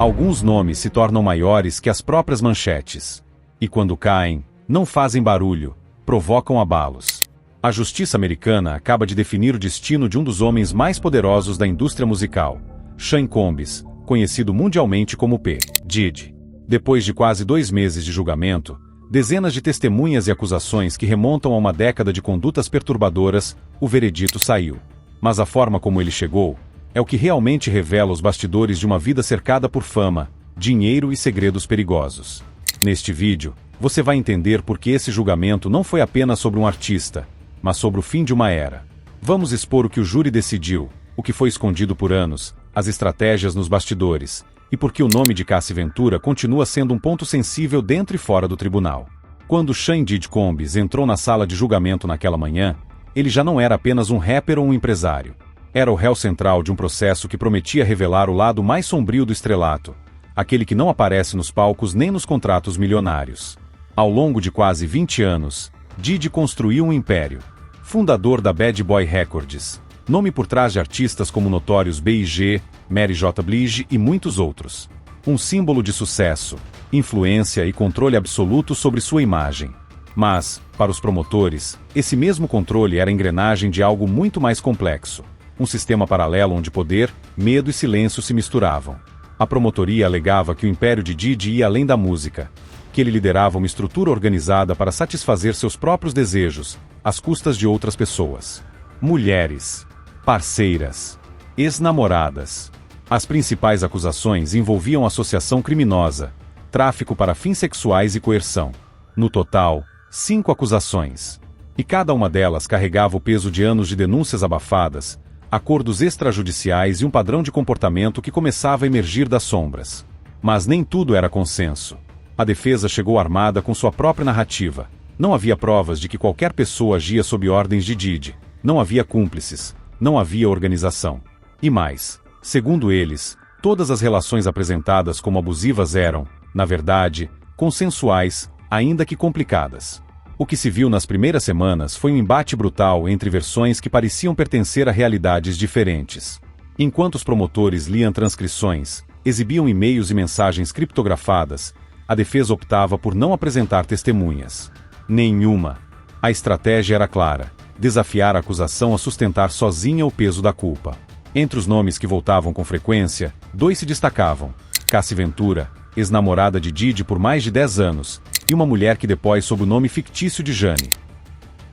Alguns nomes se tornam maiores que as próprias manchetes. E quando caem, não fazem barulho, provocam abalos. A justiça americana acaba de definir o destino de um dos homens mais poderosos da indústria musical, Sean Combs, conhecido mundialmente como P. Diddy. Depois de quase 2 meses de julgamento, dezenas de testemunhas e acusações que remontam a uma década de condutas perturbadoras, o veredito saiu. Mas a forma como ele chegou é o que realmente revela os bastidores de uma vida cercada por fama, dinheiro e segredos perigosos. Neste vídeo, você vai entender por que esse julgamento não foi apenas sobre um artista, mas sobre o fim de uma era. Vamos expor o que o júri decidiu, o que foi escondido por anos, as estratégias nos bastidores, e por que o nome de Cassi Ventura continua sendo um ponto sensível dentro e fora do tribunal. Quando Sean Diddy Combs entrou na sala de julgamento naquela manhã, ele já não era apenas um rapper ou um empresário. Era o réu central de um processo que prometia revelar o lado mais sombrio do estrelato, aquele que não aparece nos palcos nem nos contratos milionários. Ao longo de quase 20 anos, Diddy construiu um império. Fundador da Bad Boy Records, nome por trás de artistas como notórios B.I.G., Mary J. Blige e muitos outros. Um símbolo de sucesso, influência e controle absoluto sobre sua imagem. Mas, para os promotores, esse mesmo controle era a engrenagem de algo muito mais complexo. Um sistema paralelo onde poder, medo e silêncio se misturavam. A promotoria alegava que o império de Diddy ia além da música, que ele liderava uma estrutura organizada para satisfazer seus próprios desejos, às custas de outras pessoas. Mulheres, parceiras, ex-namoradas. As principais acusações envolviam associação criminosa, tráfico para fins sexuais e coerção. No total, 5 acusações. E cada uma delas carregava o peso de anos de denúncias abafadas, acordos extrajudiciais e um padrão de comportamento que começava a emergir das sombras. Mas nem tudo era consenso. A defesa chegou armada com sua própria narrativa. Não havia provas de que qualquer pessoa agia sob ordens de Diddy. Não havia cúmplices. Não havia organização. E mais, segundo eles, todas as relações apresentadas como abusivas eram, na verdade, consensuais, ainda que complicadas. O que se viu nas primeiras semanas foi um embate brutal entre versões que pareciam pertencer a realidades diferentes. Enquanto os promotores liam transcrições, exibiam e-mails e mensagens criptografadas, a defesa optava por não apresentar testemunhas. Nenhuma. A estratégia era clara: desafiar a acusação a sustentar sozinha o peso da culpa. Entre os nomes que voltavam com frequência, 2 se destacavam: Cassi Ventura, ex-namorada de Diddy por mais de 10 anos, e uma mulher que depôs sob o nome fictício de Jane.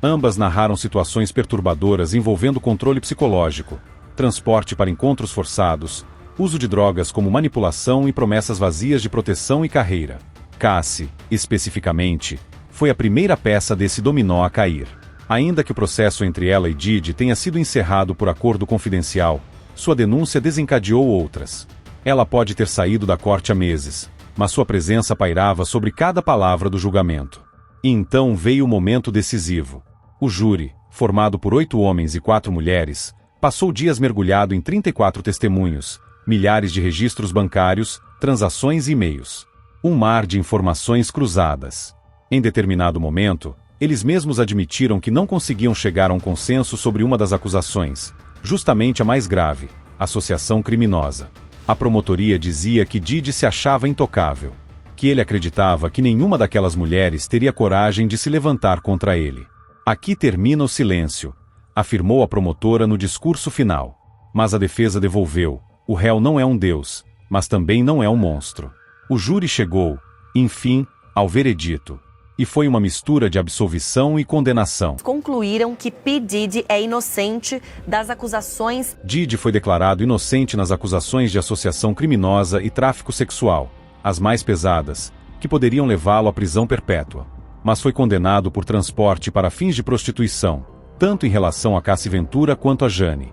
Ambas narraram situações perturbadoras envolvendo controle psicológico, transporte para encontros forçados, uso de drogas como manipulação e promessas vazias de proteção e carreira. Cassi, especificamente, foi a primeira peça desse dominó a cair. Ainda que o processo entre ela e Diddy tenha sido encerrado por acordo confidencial, sua denúncia desencadeou outras. Ela pode ter saído da corte há meses, mas sua presença pairava sobre cada palavra do julgamento. E então veio o momento decisivo. O júri, formado por 8 homens e 4 mulheres, passou dias mergulhado em 34 testemunhos, milhares de registros bancários, transações e e-mails. Um mar de informações cruzadas. Em determinado momento, eles mesmos admitiram que não conseguiam chegar a um consenso sobre uma das acusações, justamente a mais grave, associação criminosa. A promotoria dizia que Diddy se achava intocável, que ele acreditava que nenhuma daquelas mulheres teria coragem de se levantar contra ele. Aqui termina o silêncio, afirmou a promotora no discurso final. Mas a defesa devolveu: o réu não é um deus, mas também não é um monstro. O júri chegou, enfim, ao veredito. E foi uma mistura de absolvição e condenação. Concluíram que P. Diddy é inocente das acusações. Diddy foi declarado inocente nas acusações de associação criminosa e tráfico sexual, as mais pesadas, que poderiam levá-lo à prisão perpétua. Mas foi condenado por transporte para fins de prostituição, tanto em relação a Cassi Ventura quanto a Jane.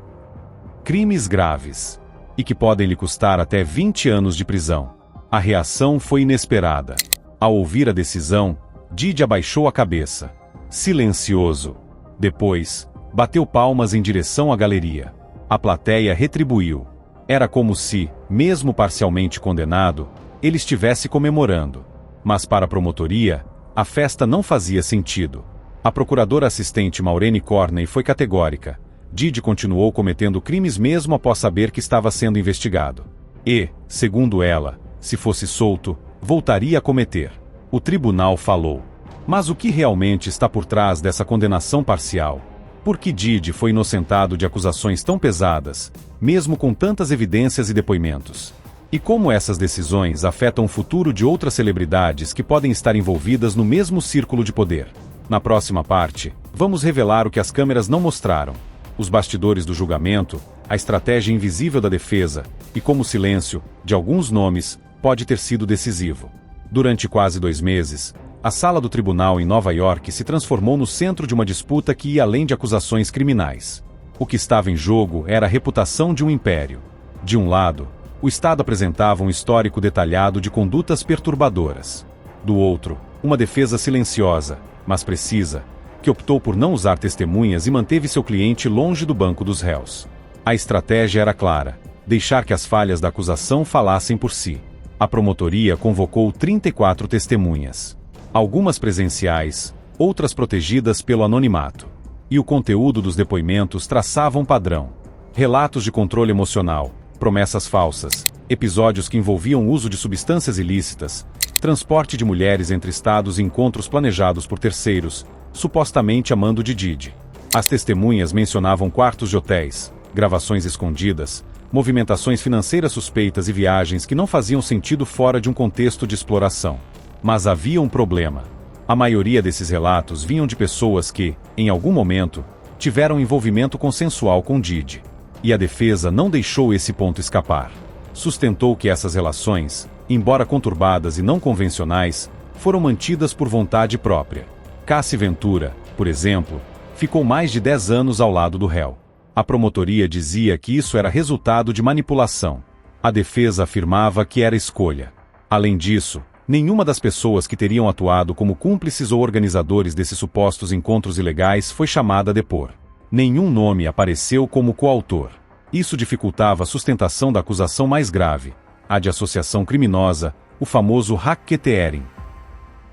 Crimes graves, e que podem lhe custar até 20 anos de prisão. A reação foi inesperada. Ao ouvir a decisão, Diddy abaixou a cabeça, silencioso. Depois, bateu palmas em direção à galeria. A plateia retribuiu. Era como se, mesmo parcialmente condenado, ele estivesse comemorando. Mas para a promotoria, a festa não fazia sentido. A procuradora assistente Maureen Corney foi categórica: Diddy continuou cometendo crimes mesmo após saber que estava sendo investigado. E, segundo ela, Se fosse solto, voltaria a cometer. O tribunal falou. Mas o que realmente está por trás dessa condenação parcial? Por que Didi foi inocentado de acusações tão pesadas, mesmo com tantas evidências e depoimentos? E como essas decisões afetam o futuro de outras celebridades que podem estar envolvidas no mesmo círculo de poder? Na próxima parte, vamos revelar o que as câmeras não mostraram, os bastidores do julgamento, a estratégia invisível da defesa e como o silêncio, de alguns nomes, pode ter sido decisivo. Durante quase 2 meses, a sala do tribunal em Nova York se transformou no centro de uma disputa que ia além de acusações criminais. O que estava em jogo era a reputação de um império. De um lado, o Estado apresentava um histórico detalhado de condutas perturbadoras. Do outro, uma defesa silenciosa, mas precisa, que optou por não usar testemunhas e manteve seu cliente longe do banco dos réus. A estratégia era clara: deixar que as falhas da acusação falassem por si. A promotoria convocou 34 testemunhas. Algumas presenciais, outras protegidas pelo anonimato. E o conteúdo dos depoimentos traçava um padrão. Relatos de controle emocional, promessas falsas, episódios que envolviam uso de substâncias ilícitas, transporte de mulheres entre estados e encontros planejados por terceiros, supostamente a mando de Didi. As testemunhas mencionavam quartos de hotéis, gravações escondidas, movimentações financeiras suspeitas e viagens que não faziam sentido fora de um contexto de exploração. Mas havia um problema. A maioria desses relatos vinham de pessoas que, em algum momento, tiveram envolvimento consensual com Didi. E a defesa não deixou esse ponto escapar. Sustentou que essas relações, embora conturbadas e não convencionais, foram mantidas por vontade própria. Cassi Ventura, por exemplo, ficou mais de 10 anos ao lado do réu. A promotoria dizia que isso era resultado de manipulação. A defesa afirmava que era escolha. Além disso, nenhuma das pessoas que teriam atuado como cúmplices ou organizadores desses supostos encontros ilegais foi chamada a depor. Nenhum nome apareceu como coautor. Isso dificultava a sustentação da acusação mais grave, a de associação criminosa, o famoso racketeering.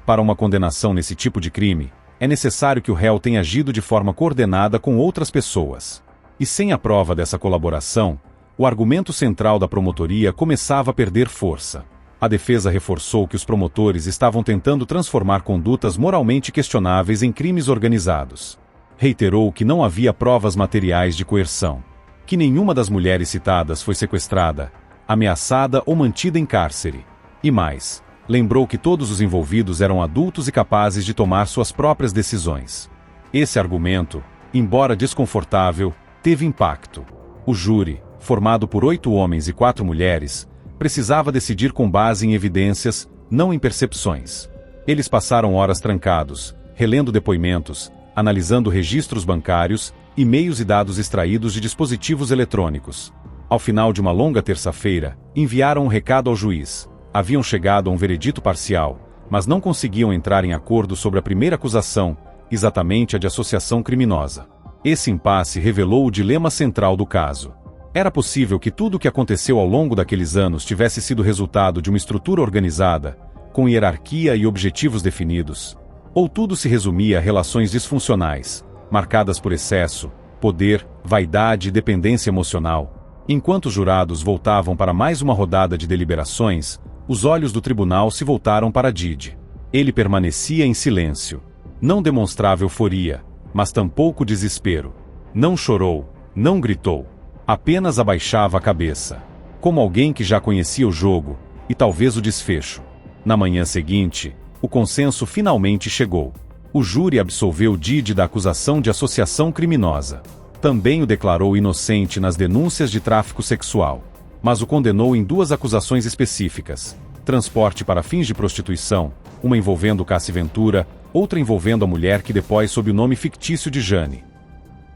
Para uma condenação nesse tipo de crime, é necessário que o réu tenha agido de forma coordenada com outras pessoas. E sem a prova dessa colaboração, o argumento central da promotoria começava a perder força. A defesa reforçou que os promotores estavam tentando transformar condutas moralmente questionáveis em crimes organizados. Reiterou que não havia provas materiais de coerção, que nenhuma das mulheres citadas foi sequestrada, ameaçada ou mantida em cárcere. E mais, lembrou que todos os envolvidos eram adultos e capazes de tomar suas próprias decisões. Esse argumento, embora desconfortável, teve impacto. O júri, formado por 8 homens e 4 mulheres, precisava decidir com base em evidências, não em percepções. Eles passaram horas trancados, relendo depoimentos, analisando registros bancários, e-mails e dados extraídos de dispositivos eletrônicos. Ao final de uma longa terça-feira, enviaram um recado ao juiz. Haviam chegado a um veredito parcial, mas não conseguiam entrar em acordo sobre a primeira acusação, exatamente a de associação criminosa. Esse impasse revelou o dilema central do caso. Era possível que tudo o que aconteceu ao longo daqueles anos tivesse sido resultado de uma estrutura organizada, com hierarquia e objetivos definidos. Ou tudo se resumia a relações disfuncionais, marcadas por excesso, poder, vaidade e dependência emocional. Enquanto os jurados voltavam para mais uma rodada de deliberações, os olhos do tribunal se voltaram para Didi. Ele permanecia em silêncio. Não demonstrava euforia, mas tampouco desespero. Não chorou, não gritou. Apenas abaixava a cabeça, como alguém que já conhecia o jogo, e talvez o desfecho. Na manhã seguinte, o consenso finalmente chegou. O júri absolveu Didi da acusação de associação criminosa. Também o declarou inocente nas denúncias de tráfico sexual, mas o condenou em 2 acusações específicas: transporte para fins de prostituição, uma envolvendo Cassi Ventura, outra envolvendo a mulher que depôs sob o nome fictício de Jane.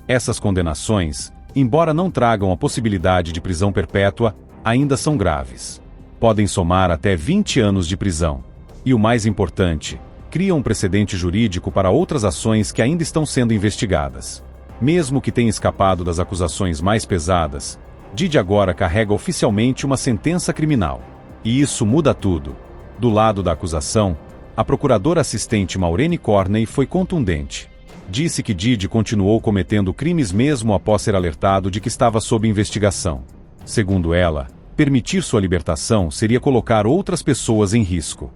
Essas condenações, embora não tragam a possibilidade de prisão perpétua, ainda são graves. Podem somar até 20 anos de prisão. E o mais importante, criam um precedente jurídico para outras ações que ainda estão sendo investigadas. Mesmo que tenha escapado das acusações mais pesadas, Didi agora carrega oficialmente uma sentença criminal. E isso muda tudo. Do lado da acusação, a procuradora assistente Maureen Corney foi contundente. Disse que Didi continuou cometendo crimes mesmo após ser alertado de que estava sob investigação. Segundo ela, Permitir sua libertação seria colocar outras pessoas em risco.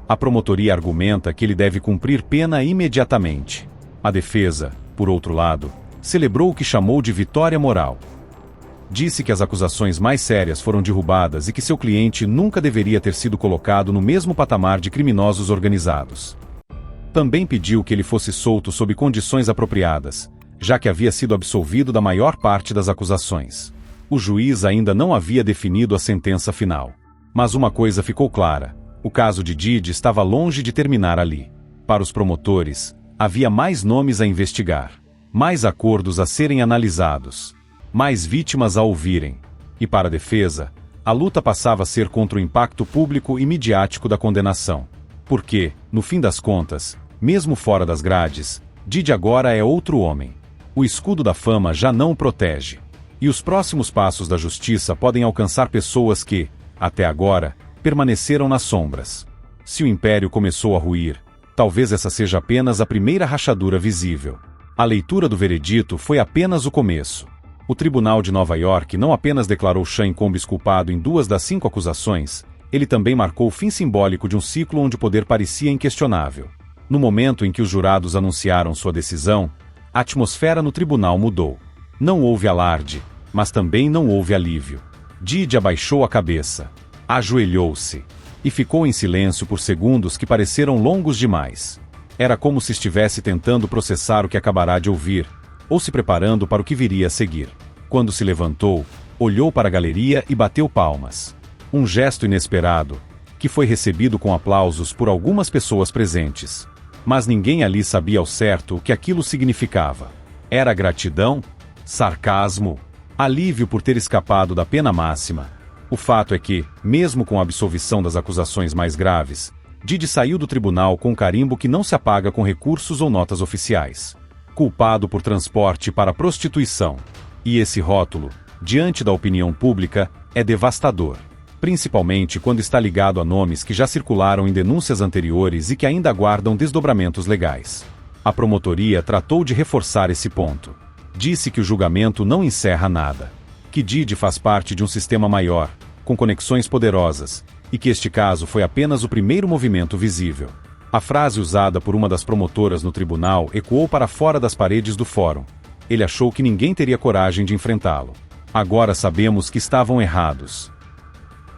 A promotoria argumenta que ele deve cumprir pena imediatamente. A defesa, por outro lado, celebrou o que chamou de vitória moral. Disse que as acusações mais sérias foram derrubadas e que seu cliente nunca deveria ter sido colocado no mesmo patamar de criminosos organizados. Também pediu que ele fosse solto sob condições apropriadas, já que havia sido absolvido da maior parte das acusações. O juiz ainda não havia definido a sentença final. Mas uma coisa ficou clara: o caso de Didi estava longe de terminar ali. Para os promotores, havia mais nomes a investigar, mais acordos a serem analisados, mais vítimas a ouvirem. E para a defesa, a luta passava a ser contra o impacto público e midiático da condenação. Porque, no fim das contas, mesmo fora das grades, Didi agora é outro homem. O escudo da fama já não o protege. E os próximos passos da justiça podem alcançar pessoas que, até agora, permaneceram nas sombras. Se o império começou a ruir, talvez essa seja apenas a primeira rachadura visível. A leitura do veredito foi apenas o começo. O Tribunal de Nova York não apenas declarou Sean Combs culpado em 2 das 5 acusações, ele também marcou o fim simbólico de um ciclo onde o poder parecia inquestionável. No momento em que os jurados anunciaram sua decisão, a atmosfera no tribunal mudou. Não houve alarde, mas também não houve alívio. Didi abaixou a cabeça, ajoelhou-se e ficou em silêncio por segundos que pareceram longos demais. Era como se estivesse tentando processar o que acabará de ouvir, ou se preparando para o que viria a seguir. Quando se levantou, olhou para a galeria e bateu palmas. Um gesto inesperado, que foi recebido com aplausos por algumas pessoas presentes. Mas ninguém ali sabia ao certo o que aquilo significava. Era gratidão? Sarcasmo? Alívio por ter escapado da pena máxima? O fato é que, mesmo com a absolvição das acusações mais graves, Didi saiu do tribunal com um carimbo que não se apaga com recursos ou notas oficiais. Culpado por transporte para prostituição. E esse rótulo, diante da opinião pública, é devastador. Principalmente quando está ligado a nomes que já circularam em denúncias anteriores e que ainda aguardam desdobramentos legais. A promotoria tratou de reforçar esse ponto. Disse que o julgamento não encerra nada. Que Didi faz parte de um sistema maior, com conexões poderosas, e que este caso foi apenas o primeiro movimento visível. A frase usada por uma das promotoras no tribunal ecoou para fora das paredes do fórum. Ele achou que ninguém teria coragem de enfrentá-lo. Agora sabemos que estavam errados.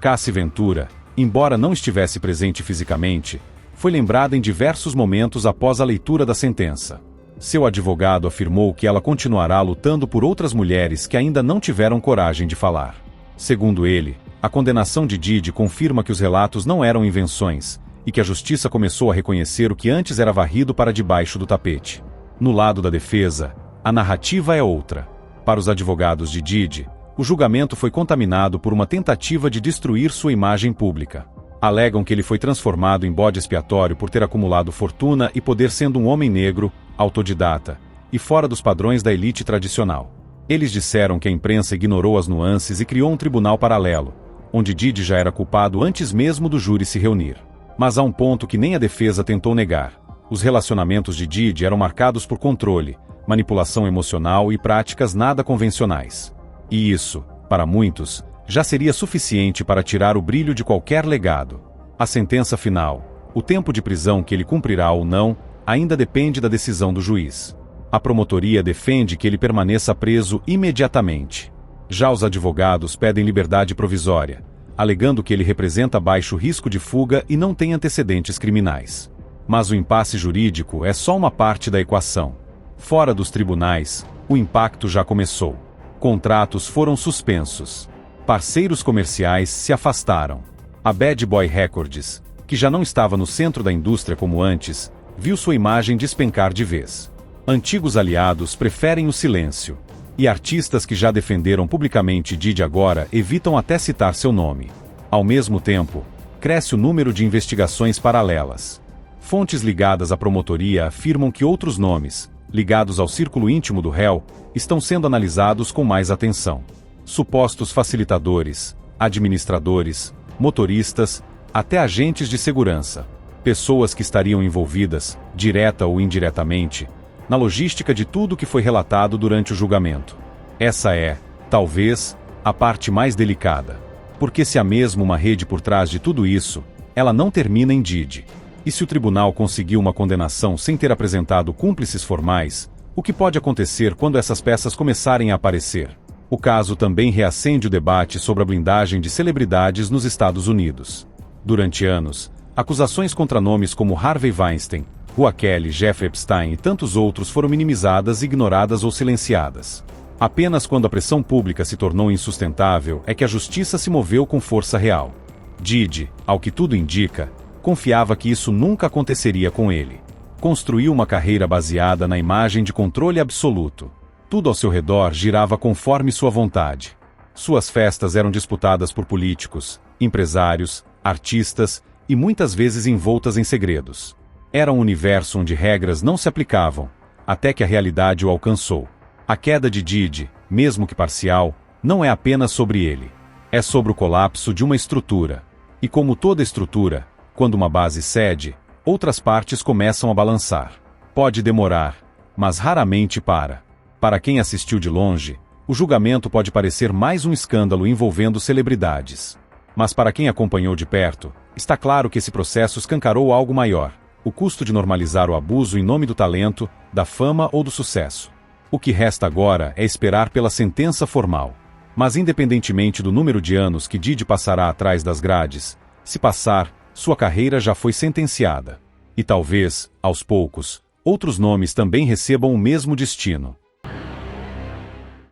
Cassie Ventura, embora não estivesse presente fisicamente, foi lembrada em diversos momentos após a leitura da sentença. Seu advogado afirmou que ela continuará lutando por outras mulheres que ainda não tiveram coragem de falar. Segundo ele, a condenação de Didi confirma que os relatos não eram invenções, e que a justiça começou a reconhecer o que antes era varrido para debaixo do tapete. No lado da defesa, a narrativa é outra. Para os advogados de Didi, o julgamento foi contaminado por uma tentativa de destruir sua imagem pública. Alegam que ele foi transformado em bode expiatório por ter acumulado fortuna e poder sendo um homem negro, autodidata, e fora dos padrões da elite tradicional. Eles disseram que a imprensa ignorou as nuances e criou um tribunal paralelo, onde Didi já era culpado antes mesmo do júri se reunir. Mas há um ponto que nem a defesa tentou negar. Os relacionamentos de Didi eram marcados por controle, manipulação emocional e práticas nada convencionais. E isso, para muitos, já seria suficiente para tirar o brilho de qualquer legado. A sentença final, o tempo de prisão que ele cumprirá ou não, ainda depende da decisão do juiz. A promotoria defende que ele permaneça preso imediatamente. Já os advogados pedem liberdade provisória, alegando que ele representa baixo risco de fuga e não tem antecedentes criminais. Mas o impasse jurídico é só uma parte da equação. Fora dos tribunais, o impacto já começou. Contratos foram suspensos. Parceiros comerciais se afastaram. A Bad Boy Records, que já não estava no centro da indústria como antes, viu sua imagem despencar de vez. Antigos aliados preferem o silêncio. E artistas que já defenderam publicamente Didi agora evitam até citar seu nome. Ao mesmo tempo, cresce o número de investigações paralelas. Fontes ligadas à promotoria afirmam que outros nomes, ligados ao círculo íntimo do réu, estão sendo analisados com mais atenção. Supostos facilitadores, administradores, motoristas, até agentes de segurança. Pessoas que estariam envolvidas, direta ou indiretamente, na logística de tudo o que foi relatado durante o julgamento. Essa é, talvez, a parte mais delicada. Porque se há mesmo uma rede por trás de tudo isso, ela não termina em Didi. E se o tribunal conseguiu uma condenação sem ter apresentado cúmplices formais, o que pode acontecer quando essas peças começarem a aparecer? O caso também reacende o debate sobre a blindagem de celebridades nos Estados Unidos. Durante anos, acusações contra nomes como Harvey Weinstein, Rua Kelly, Jeffrey Epstein e tantos outros foram minimizadas, ignoradas ou silenciadas. Apenas quando a pressão pública se tornou insustentável é que a justiça se moveu com força real. Didi, ao que tudo indica, confiava que isso nunca aconteceria com ele. Construiu uma carreira baseada na imagem de controle absoluto. Tudo ao seu redor girava conforme sua vontade. Suas festas eram disputadas por políticos, empresários, artistas e muitas vezes envoltas em segredos. Era um universo onde regras não se aplicavam, até que a realidade o alcançou. A queda de Didi, mesmo que parcial, não é apenas sobre ele. É sobre o colapso de uma estrutura. E como toda estrutura, quando uma base cede, outras partes começam a balançar. Pode demorar, mas raramente para. Para quem assistiu de longe, o julgamento pode parecer mais um escândalo envolvendo celebridades. Mas para quem acompanhou de perto, está claro que esse processo escancarou algo maior: o custo de normalizar o abuso em nome do talento, da fama ou do sucesso. O que resta agora é esperar pela sentença formal. Mas independentemente do número de anos que Didi passará atrás das grades, se passar, sua carreira já foi sentenciada. E talvez, aos poucos, outros nomes também recebam o mesmo destino.